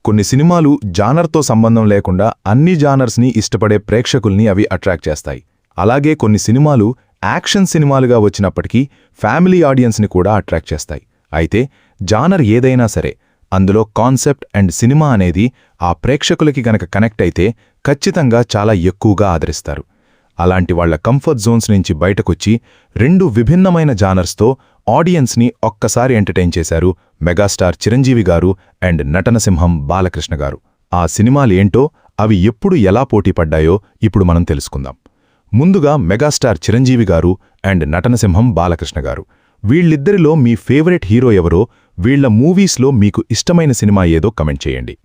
కొన్ని సినిమాలు జానర్తో సంబంధం లేకుండా అన్ని జానర్స్ని ఇష్టపడే ప్రేక్షకుల్ని అవి అట్రాక్ట్ చేస్తాయి. అలాగే కొన్ని సినిమాలు యాక్షన్ సినిమాలుగా వచ్చినప్పటికీ ఫ్యామిలీ ఆడియన్స్ని కూడా అట్రాక్ట్ చేస్తాయి. అయితే జానర్ ఏదైనా సరే అందులో కాన్సెప్ట్ అండ్ సినిమా అనేది ఆ ప్రేక్షకులకి గనక కనెక్ట్ అయితే ఖచ్చితంగా చాలా ఎక్కువగా ఆదరిస్తారు. అలాంటి వాళ్ల కంఫర్ట్ జోన్స్ నుంచి బయటకొచ్చి రెండు విభిన్నమైన జానర్స్తో ఆడియన్స్ని ఒక్కసారి ఎంటర్టైన్ చేశారు మెగాస్టార్ చిరంజీవి గారు అండ్ నటనసింహం బాలకృష్ణ గారు. ఆ సినిమాలేంటో, అవి ఎప్పుడు ఎలా పోటీపడ్డాయో ఇప్పుడు మనం తెలుసుకుందాం. ముందుగా మెగాస్టార్ చిరంజీవి గారు అండ్ నటనసింహం బాలకృష్ణ గారు. వీళ్ళిద్దరిలో మీ ఫేవరెట్ హీరో ఎవరో, వీళ్ల మూవీస్లో మీకు ఇష్టమైన సినిమా ఏదో కమెంట్ చేయండి.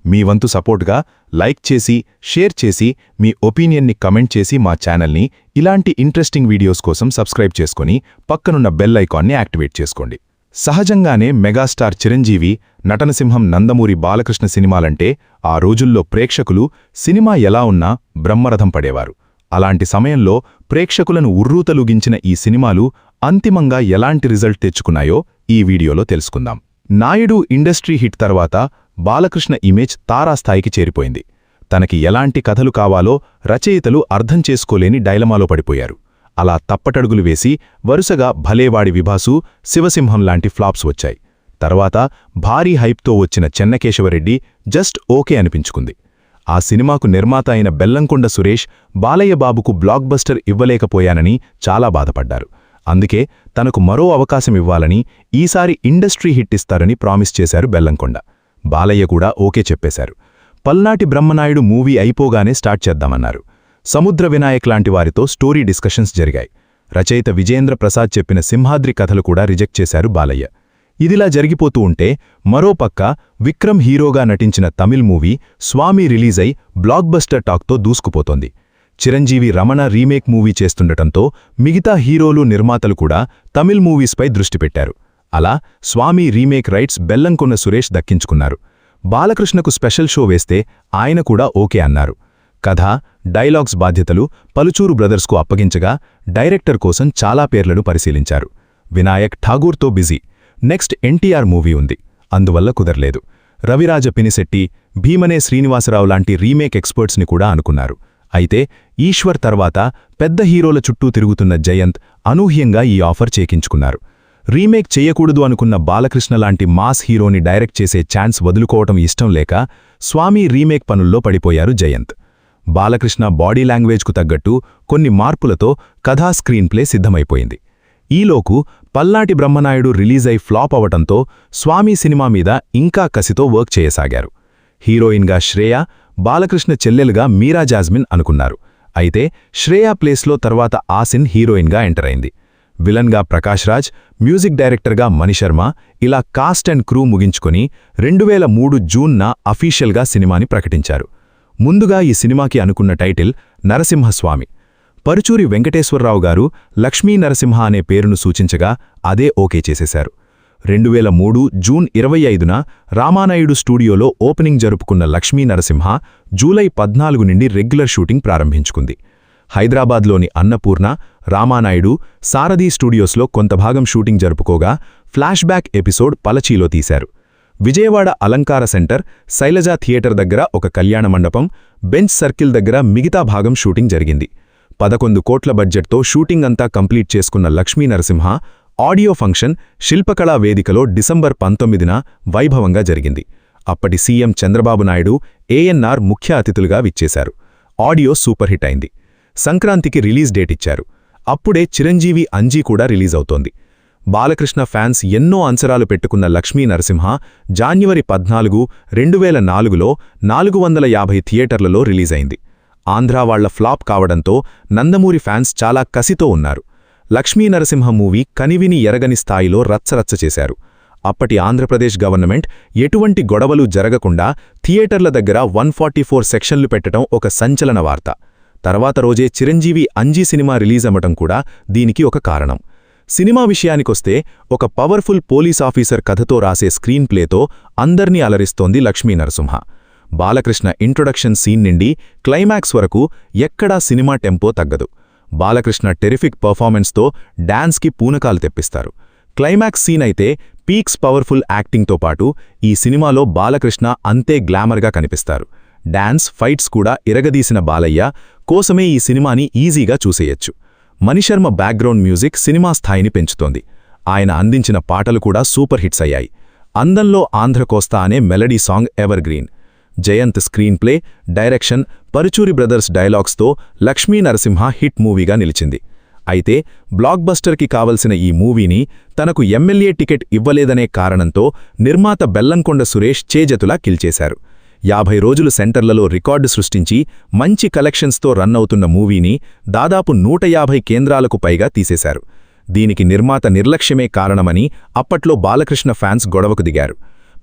మీ వంతు సపోర్ట్గా లైక్ చేసి, షేర్ చేసి, మీ ఒపీనియన్ని కమెంట్ చేసి మా ఛానల్ని ఇలాంటి ఇంట్రెస్టింగ్ వీడియోస్ కోసం సబ్స్క్రైబ్ చేసుకుని పక్కనున్న బెల్ ఐకాన్ని యాక్టివేట్ చేసుకోండి. సహజంగానే మెగాస్టార్ చిరంజీవి, నటనసింహం నందమూరి బాలకృష్ణ సినిమాలంటే ఆ రోజుల్లో ప్రేక్షకులు సినిమా ఎలా ఉన్నా బ్రహ్మరథం పడేవారు. అలాంటి సమయంలో ప్రేక్షకులను ఉర్రూతలూగించిన ఈ సినిమాలు అంతిమంగా ఎలాంటి రిజల్ట్ తెచ్చుకున్నాయో ఈ వీడియోలో తెలుసుకుందాం. నాయుడు ఇండస్ట్రీ హిట్ తర్వాత బాలకృష్ణ ఇమేజ్ తారాస్థాయికి చేరిపోయింది. తనకి ఎలాంటి కథలు కావాలో రచయితలు అర్థం చేసుకోలేని డైలమాలో పడిపోయారు. అలా తప్పటడుగులు వేసి వరుసగా భలేవాడి విభాసు, శివసింహం లాంటి ఫ్లాప్స్ వచ్చాయి. తర్వాత భారీ హైప్తో వచ్చిన చెన్నకేశవరెడ్డి జస్ట్ ఓకే అనిపించుకుంది. ఆ సినిమాకు నిర్మాత అయిన బెల్లంకొండ సురేష్ బాలయ్య బాబుకు బ్లాక్ బస్టర్ ఇవ్వలేకపోయానని చాలా బాధపడ్డారు. అందుకే తనకు మరో అవకాశం ఇవ్వాలని, ఈసారి ఇండస్ట్రీ హిట్ ఇస్తారని ప్రామిస్ చేశారు బెల్లంకొండ. బాలయ్య కూడా ఓకే చెప్పేశారు. పల్నాటి బ్రహ్మనాయుడు మూవీ అయిపోగానే స్టార్ట్ చేద్దామన్నారు. సముద్ర వినాయక్ లాంటి వారితో స్టోరీ డిస్కషన్స్ జరిగాయి. రచయిత విజేంద్ర ప్రసాద్ చెప్పిన సింహాద్రి కథలు కూడా రిజెక్ట్ చేశారు బాలయ్య. ఇదిలా జరిగిపోతూ ఉంటే మరోపక్క విక్రమ్ హీరోగా నటించిన తమిళ్ మూవీ స్వామి రిలీజ్ అయి బ్లాక్ బస్టర్ టాక్తో దూసుకుపోతోంది. చిరంజీవి రమణ రీమేక్ మూవీ చేస్తుండటంతో మిగతా హీరోలు, నిర్మాతలు కూడా తమిళ్ మూవీస్పై దృష్టి పెట్టారు. అలా స్వామి రీమేక్ రైట్స్ బెల్లంకొండ సురేష్ దక్కించుకున్నారు. బాలకృష్ణకు స్పెషల్ షో వేస్తే ఆయన కూడా ఓకే అన్నారు. కథ, డైలాగ్స్ బాధ్యతలు పలుచూరు బ్రదర్స్కు అప్పగించగా డైరెక్టర్ కోసం చాలా పేర్లను పరిశీలించారు. వినాయక్ ఠాగూర్తో బిజీ. నెక్స్ట్ ఎన్టీఆర్ మూవీ ఉంది, అందువల్ల కుదరలేదు. రవిరాజ పినిశెట్టి, భీమనే శ్రీనివాసరావు లాంటి రీమేక్ ఎక్స్పర్ట్స్ని కూడా అనుకున్నారు. అయితే ఈశ్వర్ తర్వాత పెద్ద హీరోల చుట్టూ తిరుగుతున్న జయంత్ అనూహ్యంగా ఈ ఆఫర్ చేకించుకున్నారు. రీమేక్ చెయ్యకూడదు అనుకున్న బాలకృష్ణ లాంటి మాస్ హీరోని డైరెక్ట్ చేసే ఛాన్స్ వదులుకోవటం ఇష్టం లేక స్వామి రీమేక్ పనుల్లో పడిపోయారు జయంత్. బాలకృష్ణ బాడీ లాంగ్వేజ్కు తగ్గట్టు కొన్ని మార్పులతో కథా స్క్రీన్ ప్లే సిద్ధమైపోయింది. ఈలోకు పల్నాటి బ్రహ్మనాయుడు రిలీజ్ అయి ఫ్లాప్ అవటంతో స్వామి సినిమా మీద ఇంకా కసితో వర్క్ చేయసాగారు. హీరోయిన్గా శ్రేయ, బాలకృష్ణ చెల్లెలుగా మీరా జాస్మిన్ అనుకున్నారు. అయితే శ్రేయా ప్లేస్లో తర్వాత ఆసిన్ హీరోయిన్గా ఎంటర్ అయింది. విలన్గా ప్రకాష్ రాజ్, మ్యూజిక్ డైరెక్టర్గా మణిశర్మ, ఇలా కాస్ట్ అండ్ క్రూ ముగించుకొని 2003 జూన్న అఫీషియల్గా సినిమాని ప్రకటించారు. ముందుగా ఈ సినిమాకి అనుకున్న టైటిల్ నరసింహస్వామి. పరుచూరి వెంకటేశ్వరరావు గారు లక్ష్మీ నరసింహ అనే పేరును సూచించగా అదే ఓకే చేసేశారు. 2003 జూన్ 25న రామానాయుడు స్టూడియోలో ఓపెనింగ్ జరుపుకున్న లక్ష్మీ నరసింహ జూలై 14 నుండి రెగ్యులర్ షూటింగ్ ప్రారంభించుకుంది. హైదరాబాద్లోని అన్నపూర్ణ, రామానాయుడు, సారథి స్టూడియోస్లో కొంతభాగం షూటింగ్ జరుపుకోగా ఫ్లాష్ బ్యాక్ ఎపిసోడ్ పలచీలో తీశారు. విజయవాడ అలంకార సెంటర్, శైలజ థియేటర్ దగ్గర ఒక కళ్యాణ మండపం, బెంచ్ సర్కిల్ దగ్గర మిగతా భాగం షూటింగ్ జరిగింది. 11 కోట్ల బడ్జెట్తో షూటింగ్ అంతా కంప్లీట్ చేసుకున్న లక్ష్మీ నరసింహ ఆడియో ఫంక్షన్ శిల్పకళా వేదికలో డిసెంబర్ 19న వైభవంగా జరిగింది. అప్పటి సీఎం చంద్రబాబు నాయుడు, ఏఎన్ఆర్ ముఖ్య అతిథులుగా విచ్చేశారు. ఆడియో సూపర్ హిట్ అయింది. సంక్రాంతికి రిలీజ్ డేట్ ఇచ్చారు. అప్పుడే చిరంజీవి అంజీ కూడా రిలీజ్ అవుతోంది. బాలకృష్ణ ఫ్యాన్స్ ఎన్నో అంచరాలు పెట్టుకున్న లక్ష్మీ నరసింహ జాన్యువరి 14, 2004లో 450 థియేటర్లలో రిలీజ్ అయింది. ఆంధ్రా వాళ్ల ఫ్లాప్ కావడంతో నందమూరి ఫ్యాన్స్ చాలా కసితో ఉన్నారు. లక్ష్మీ నరసింహ మూవీ కనివిని ఎరగని స్థాయిలో రచ్చరచ్చ చేశారు. అప్పటి ఆంధ్రప్రదేశ్ గవర్నమెంట్ ఎటువంటి గొడవలు జరగకుండా థియేటర్ల దగ్గర 144 సెక్షన్లు పెట్టడం ఒక సంచలన వార్త. తర్వాత రోజే చిరంజీవి అంజీ సినిమా రిలీజ్ అవ్వటం కూడా దీనికి ఒక కారణం. సినిమా విషయానికొస్తే ఒక పవర్ఫుల్ పోలీస్ ఆఫీసర్ కథతో రాసే స్క్రీన్ ప్లేతో అందర్నీ అలరిస్తోంది లక్ష్మీ నరసింహ. బాలకృష్ణ ఇంట్రొడక్షన్ సీన్ నుండి క్లైమాక్స్ వరకు ఎక్కడా సినిమా టెంపో తగ్గదు. బాలకృష్ణ టెరిఫిక్ పర్ఫార్మెన్స్తో డాన్స్కి పూనకాలు తెప్పిస్తారు. క్లైమాక్స్ సీన్ అయితే పీక్స్ పవర్ఫుల్ యాక్టింగ్తో పాటు ఈ సినిమాలో బాలకృష్ణ అంతే గ్లామర్గా కనిపిస్తారు. డాన్స్, ఫైట్స్ కూడా ఇరగదీసిన బాలయ్య కోసమే ఈ సినిమాని ఈజీగా చూసేయొచ్చు. మణిశర్మ బ్యాక్గ్రౌండ్ మ్యూజిక్ సినిమా స్థాయిని పెంచుతోంది. ఆయన అందించిన పాటలు కూడా సూపర్ హిట్స్ అయ్యాయి. అందంలో ఆంధ్రకోస్తా అనే melody song evergreen. Jayanth screenplay, direction, Paruchuri brothers డైలాగ్స్తో లక్ష్మీ నరసింహ హిట్ మూవీగా నిలిచింది. అయితే బ్లాక్ బస్టర్కి కావలసిన ఈ మూవీని తనకు ఎమ్మెల్యే టికెట్ ఇవ్వలేదనే కారణంతో నిర్మాత బెల్లంకొండ సురేష్ చేజతులా కిల్చేశారు. 50 రోజులు సెంటర్లలో రికార్డు సృష్టించి మంచి కలెక్షన్స్తో రన్ అవుతున్న మూవీని దాదాపు 150 కేంద్రాలకు పైగా తీసేశారు. దీనికి నిర్మాత నిర్లక్ష్యమే కారణమని అప్పట్లో బాలకృష్ణ ఫ్యాన్స్ గొడవకు దిగారు.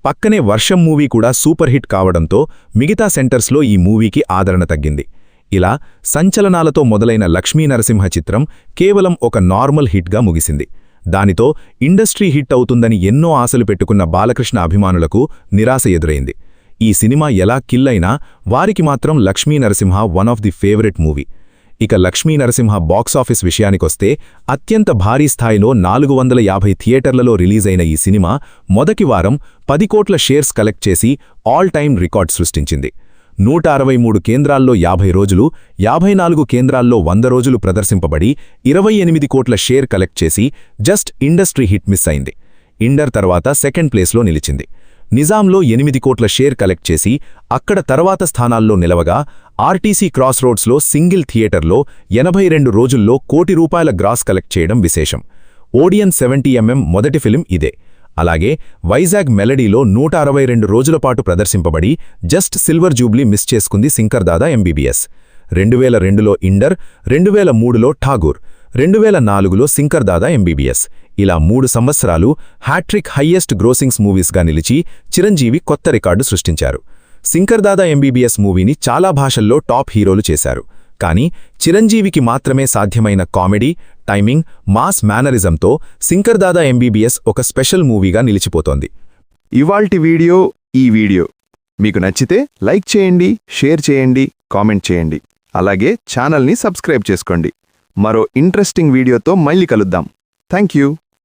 పక్కనే వర్షం మూవీ కూడా సూపర్ హిట్ కావడంతో మిగతా సెంటర్స్లో ఈ మూవీకి ఆదరణ తగ్గింది. ఇలా సంచలనాలతో మొదలైన లక్ష్మీ నరసింహ చిత్రం కేవలం ఒక నార్మల్ హిట్గా ముగిసింది. దానితో ఇండస్ట్రీ హిట్ అవుతుందని ఎన్నో ఆశలు పెట్టుకున్న బాలకృష్ణ అభిమానులకు నిరాశ ఎదురైంది. ఈ సినిమా ఎలా కిల్లైనా వారికి మాత్రం Lakshmi Narasimha one of the favourite movie. ఇక లక్ష్మీ నరసింహ బాక్సాఫీస్ విషయానికొస్తే అత్యంత భారీ స్థాయిలో 450 థియేటర్లలో రిలీజైన ఈ సినిమా మొదటి వారం 10 కోట్ల షేర్స్ కలెక్ట్ చేసి ఆల్ టైమ్ రికార్డ్ సృష్టించింది. 163 కేంద్రాల్లో 50 రోజులు, 54 కేంద్రాల్లో 100 రోజులు ప్రదర్శింపబడి 28 కోట్ల షేర్ కలెక్ట్ చేసి జస్ట్ ఇండస్ట్రీ హిట్ మిస్ అయింది. ఇండర్ తర్వాత సెకండ్ ప్లేస్లో నిలిచింది. నిజాంలో 8 కోట్ల షేర్ కలెక్ట్ చేసి అక్కడ తర్వాత స్థానాల్లో నిలవగా ఆర్టీసీ క్రాస్ రోడ్స్లో సింగిల్ థియేటర్లో 82 రోజుల్లో ₹1 కోటి గ్రాస్ కలెక్ట్ చేయడం విశేషం. ఓడియన్ 70mm మొదటి ఫిలిం ఇదే. అలాగే వైజాగ్ మెలడీలో 162 రోజుల పాటు ప్రదర్శింపబడి జస్ట్ సిల్వర్ జూబ్లీ మిస్ చేసుకుంది శంకర్దాదా ఎంబీబీఎస్. 2002లో ఇండర్, 2003లో ఠాగూర్, 2004లో శంకర్దాదా ఎంబీబీఎస్. ఇలా 3 సంవత్సరాలు హ్యాట్రిక్ హయ్యెస్ట్ గ్రోసింగ్స్ మూవీస్గా నిలిచి చిరంజీవి కొత్త రికార్డు సృష్టించారు. శంకర్దాదా ఎంబీబీఎస్ మూవీని చాలా భాషల్లో టాప్ హీరోలు చేశారు. కానీ చిరంజీవికి మాత్రమే సాధ్యమైన కామెడీ, టైమింగ్, మాస్ మేనరిజంతో శంకర్దాదా ఎంబీబీఎస్ ఒక స్పెషల్ మూవీగా నిలిచిపోతోంది. ఇవాల్టి ఈ వీడియో మీకు నచ్చితే లైక్ చేయండి, షేర్ చేయండి, కామెంట్ చేయండి. అలాగే ఛానల్ని సబ్స్క్రైబ్ చేసుకోండి. మరో ఇంట్రెస్టింగ్ వీడియోతో మళ్ళీ కలుద్దాం. Thank you.